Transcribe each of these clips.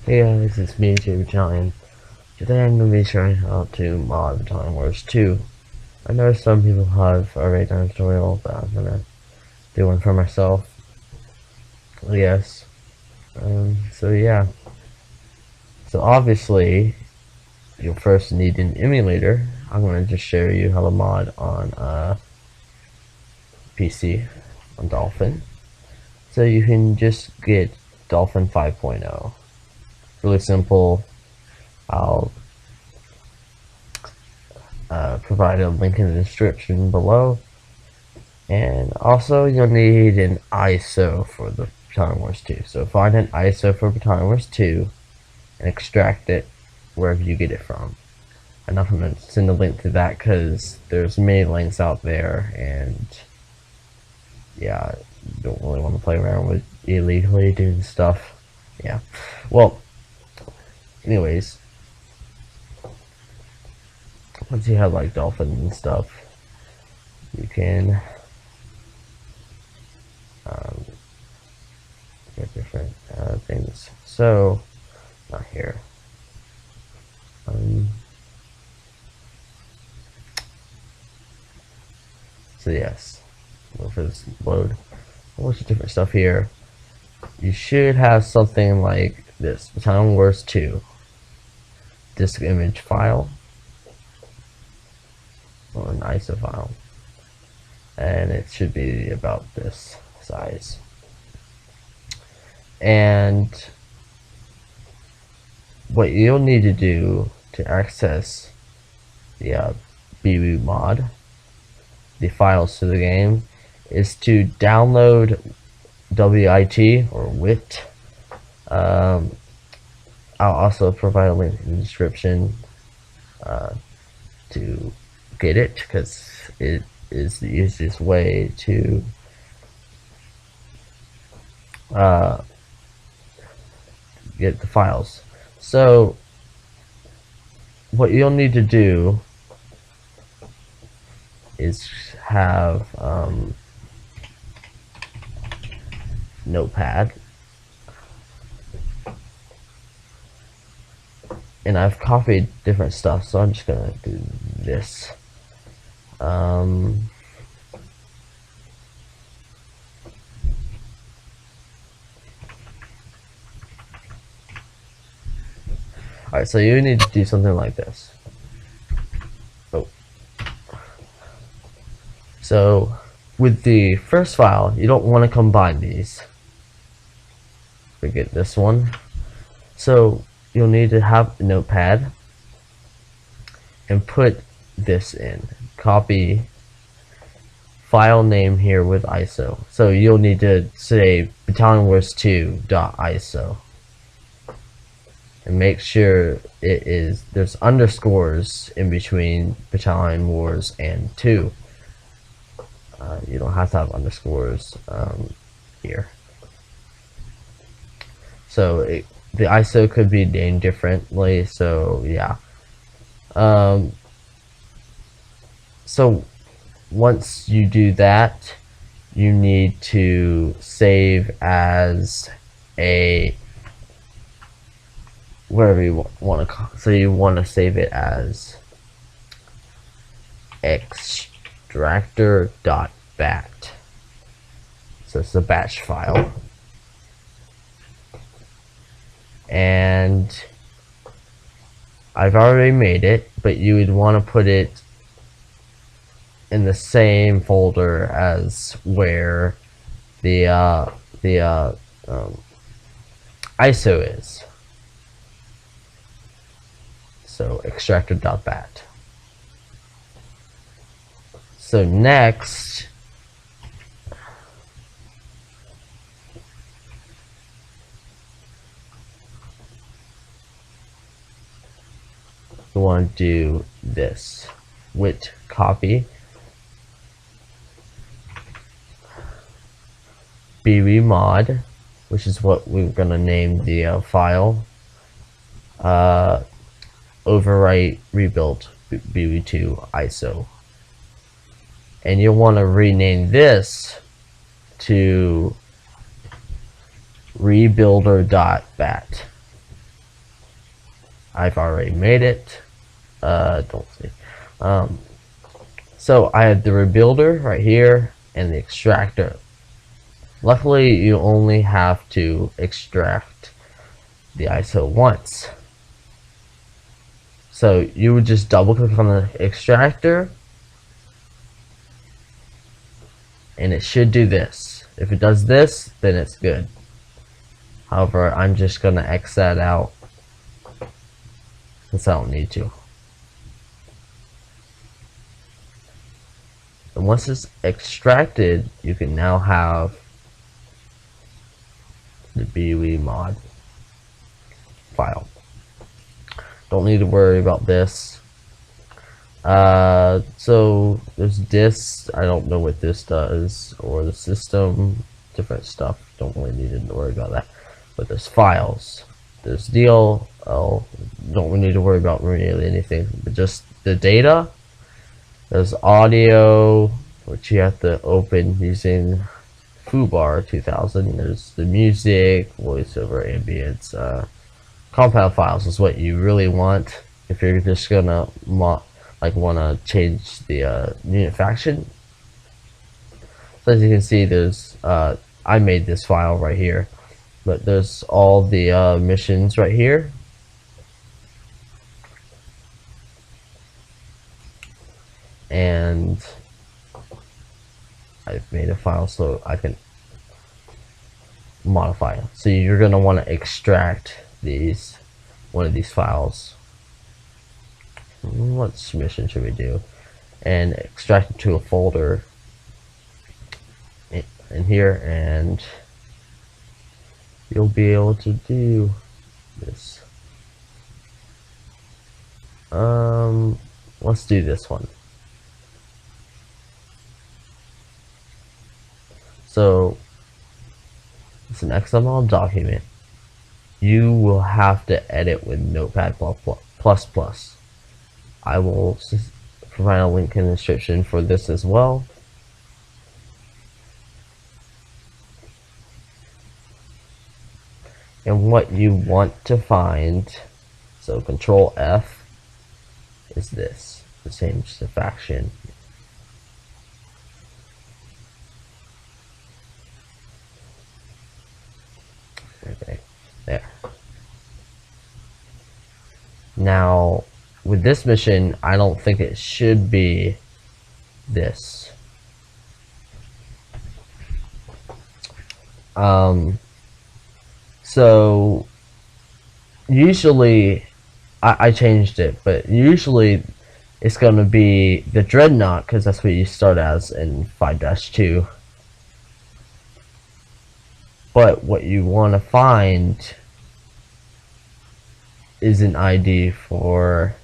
Hey guys, it's me, Battalion. Today I'm going to be showing how to mod Battalion Wars 2. I know some people have already done a tutorial, but I'm going to do one for myself. Yes. So yeah. So obviously, you'll first need an emulator. I'm going to just show you how to mod on PC, on Dolphin. So you can just get Dolphin 5.0. Really simple. I'll provide a link in the description below. And also, you'll need an ISO for the Battalion Wars 2. So find an ISO for Battalion Wars 2 and extract it wherever you get it from. And I'm going to send a link to that because there's many links out there, and yeah, I don't really want to play around with illegally doing stuff. Yeah. Well, anyways, once you have like dolphins and stuff, you can get different things. So, not here. So yes, go for this load. A bunch of different stuff here. You should have something like this: Battalion Wars 2 disk image file or an ISO file, and it should be about this size. And what you'll need to do to access the BB mod, the files to the game, is to download WIT or WIT. I'll also provide a link in the description to get it, because it is the easiest way to get the files. So what you'll need to do is have Notepad, and I've copied different stuff, so I'm just gonna do this. Alright, so you need to do something like this. Oh. So with the first file, you don't want to combine these. Forget this one. So you'll need to have a Notepad and put this in. Copy file name here with ISO. So you'll need to say Battalion Wars 2.iso. And make sure there's underscores in between Battalion Wars and 2. You don't have to have underscores here. So the ISO could be named differently, so yeah. So once you do that, you need to save as a whatever you want to call. So you want to save it as extractor.bat. So it's a batch file, and I've already made it, but you would want to put it in the same folder as where the ISO is. So extractor.bat. So next, you want to do this: WIT copy BB mod, which is what we're gonna name the file. Overwrite rebuild BB2 ISO, and you'll want to rename this to rebuilder.bat. I've already made it. Don't see. So I have the rebuilder right here and the extractor. Luckily, you only have to extract the ISO once. So you would just double click on the extractor and it should do this. If it does this, then it's good. However, I'm just gonna X that out since I don't need to. And once it's extracted, you can now have the BUE mod file. Don't need to worry about this. So there's this. I don't know what this does, or the system, different stuff. Don't really need to worry about that. But there's files. There's DLL. Don't really need to worry about really anything, but just the data. There's audio, which you have to open using foobar 2000. There's the music, voiceover, ambience, compound files is what you really want if you're just gonna want to change the unit faction. So as you can see, there's I made this file right here, but there's all the missions right here. And I've made a file so I can modify it. So you're gonna want to extract one of these files. What mission should we do? And extract it to a folder in here, and you'll be able to do this. Let's do this one. So it's an XML document. You will have to edit with Notepad++. I will provide a link in the description for this as well. And what you want to find, so Control F is this, to change the faction. Okay, there. Now, with this mission, I don't think it should be this. So usually I changed it, but usually it's going to be the Dreadnought, because that's what you start as in 5-2. But what you want to find is an ID for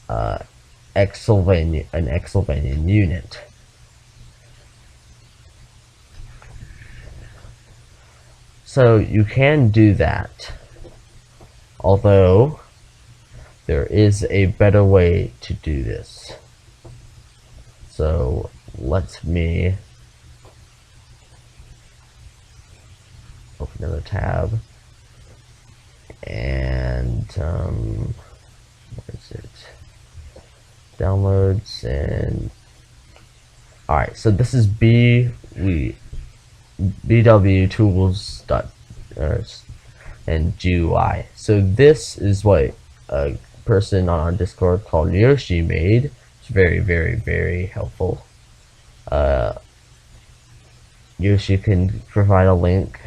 an Exylvanian unit. So you can do that, although there is a better way to do this. So let me open another tab, and what is it? Downloads, and alright, so this is BW tools and GUI. So this is what a person on our Discord called Yoshi made. It's very, very, very helpful. Yoshi can provide a link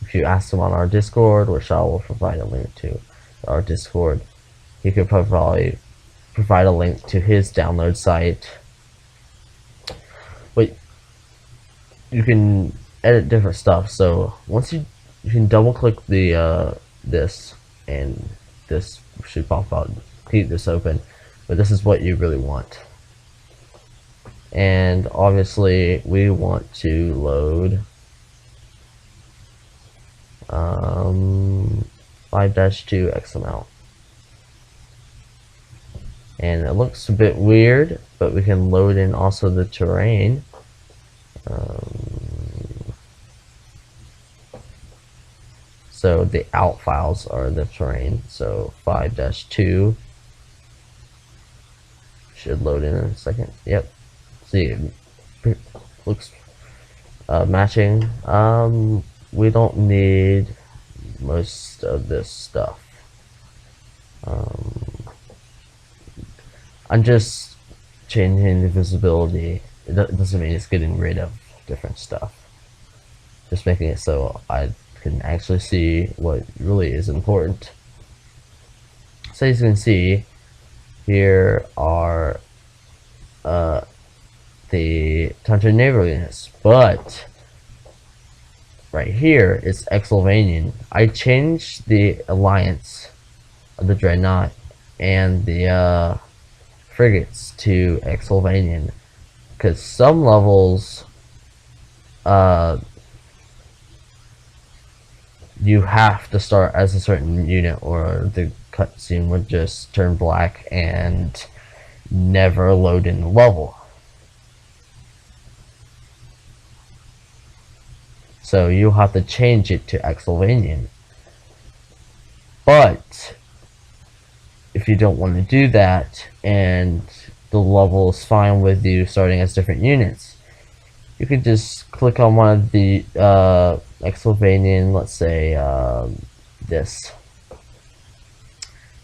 if you ask him on our Discord, which I will provide a link to our Discord. He could probably provide a link to his download site. But you can edit different stuff. So once you can double click the this, and this should pop out. Keep this open, but this is what you really want. And obviously we want to load 5-2 XML. And it looks a bit weird, but we can load in also the terrain. So the out files are the terrain. So 5-2 should load in a second. Yep. See, it looks matching. We don't need most of this stuff. I'm just changing the visibility. It doesn't mean it's getting rid of different stuff. Just making it so I can actually see what really is important. So as you can see, here are the Tundra naval units, but right here is Exylvanian. I changed the alliance of the Dreadnought and the frigates to Exylvanian because some levels you have to start as a certain unit or the cutscene would just turn black and never load in the level. So you have to change it to Exylvanian. But if you don't want to do that and the level is fine with you starting as different units, you can just click on one of the Exylvanian, let's say this,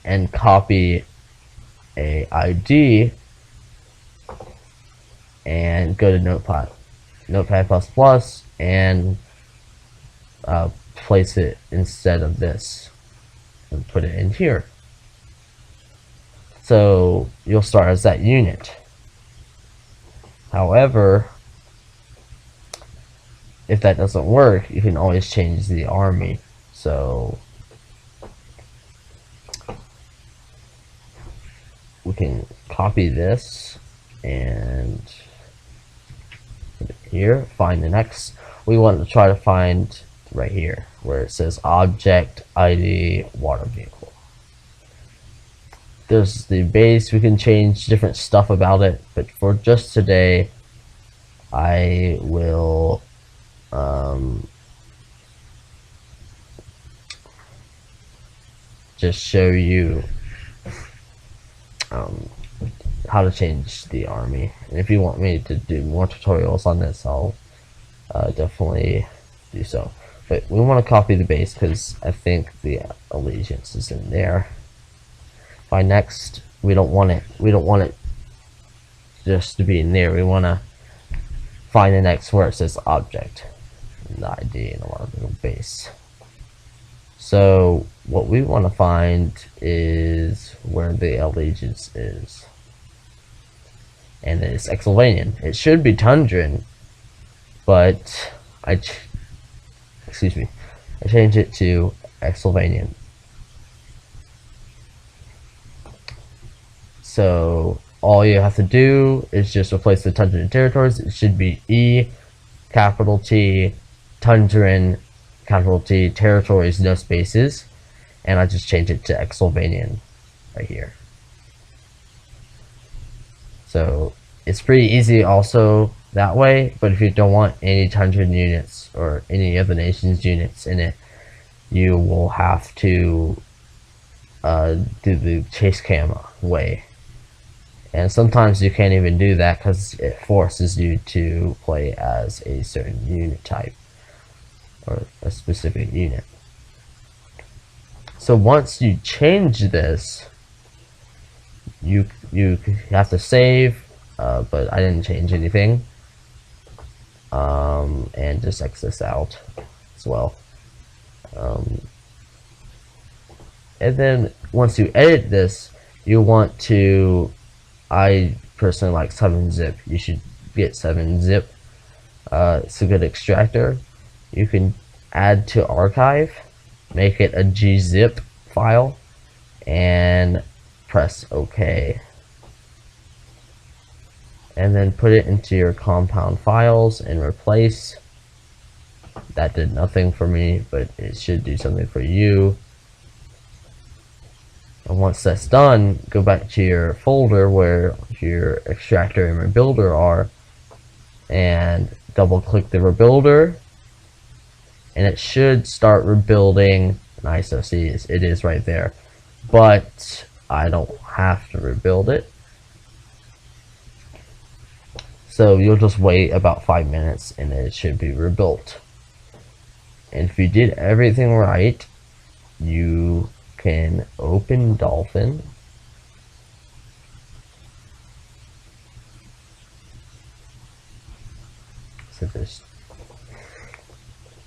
and copy a ID and go to Notepad and place it instead of this and put it in here. So you'll start as that unit. However, if that doesn't work, you can always change the army. So we can copy this and put it here, find the next. We want to try to find right here where it says object ID water vehicle. There's the base. We can change different stuff about it, but for just today I will just show you how to change the army. And if you want me to do more tutorials on this, I'll definitely do so. But we want to copy the base because I think the allegiance is in there. Find next. We don't want it just to be in there. We want to find the next where it says object, and the ID, and a little base. So what we want to find is where the allegiance is, and it's Exylvanian. It should be Tundran, but I changed it to Exylvanian. So all you have to do is just replace the Tundran territories. It should be E, capital T, Tundran, capital T, territories, no spaces. And I just changed it to Exylvanian right here. So it's pretty easy also that way, but if you don't want any Tundran units or any other nation's units in it, you will have to do the chase cam way. And sometimes you can't even do that because it forces you to play as a certain unit type or a specific unit. So once you change this, you have to save, but I didn't change anything, and just X this out as well. And then once you edit this, you want to, I personally like 7-zip. You should get 7-zip. It's a good extractor. You can add to archive, make it a gzip file, and press OK. And then put it into your compound files and replace. That did nothing for me, but it should do something for you. And once that's done, go back to your folder where your extractor and rebuilder are, and double click the rebuilder, and it should start rebuilding. Nice, so see, it is right there, but I don't have to rebuild it. So you'll just wait about 5 minutes and it should be rebuilt. And if you did everything right, you can open Dolphin. So just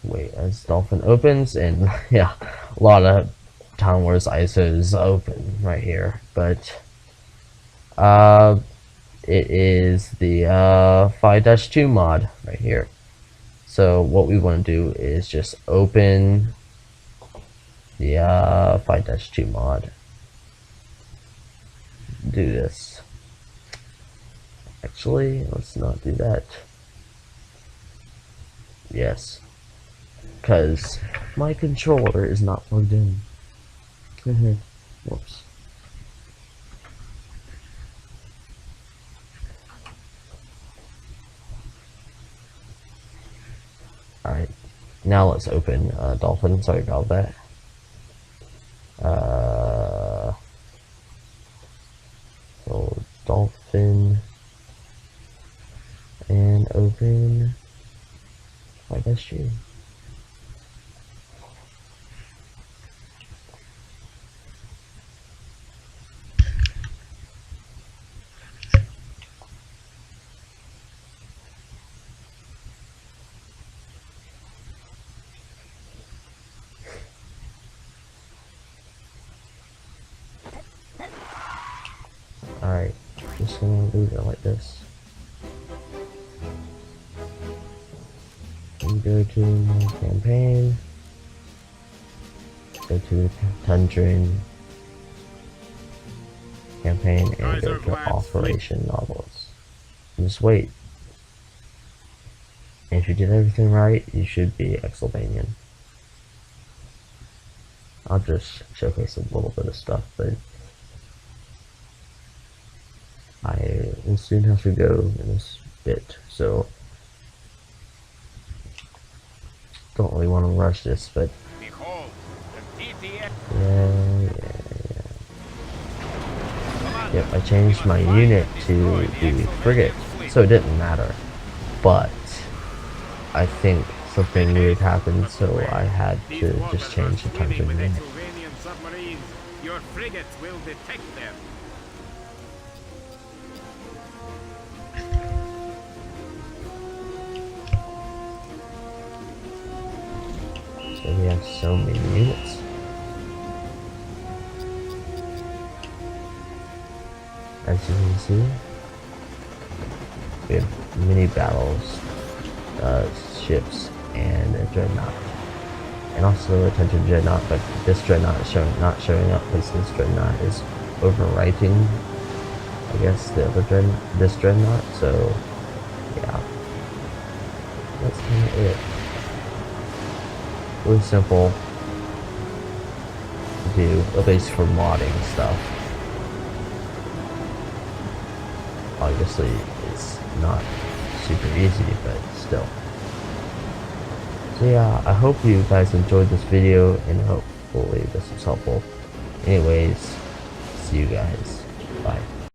wait as Dolphin opens, and yeah, a lot of Battalion Wars ISOs open right here, but it is the 5-2 mod right here. So what we want to do is just open the 5-2 mod. Do this. Actually, let's not do that. Yes, because my controller is not plugged in. Whoops. Alright, now let's open Dolphin. Sorry about that. So Dolphin and open 5-2. Alright, just gonna leave it like this. And go to my campaign. Go to the Tundran campaign and go to Operation Novels. And just wait. And if you did everything right, you should be Exylvanian. I'll just showcase a little bit of stuff, but I will soon have to go in this bit, so don't really want to rush this, but yeah. Yep, I changed my unit to the frigate, so it didn't matter, but I think something weird happened, so I had to just change the Tundran unit. Your frigate will detect them. So we have so many units. As you can see, we have mini battles, ships, and a dreadnought. And also attention dreadnought, but this dreadnought is not showing up because this dreadnought is overwriting, I guess, this dreadnought. So yeah, that's kind of it. Really simple to do, at least for modding stuff. Obviously, it's not super easy, but still. So yeah, I hope you guys enjoyed this video, and hopefully this was helpful. Anyways, see you guys. Bye.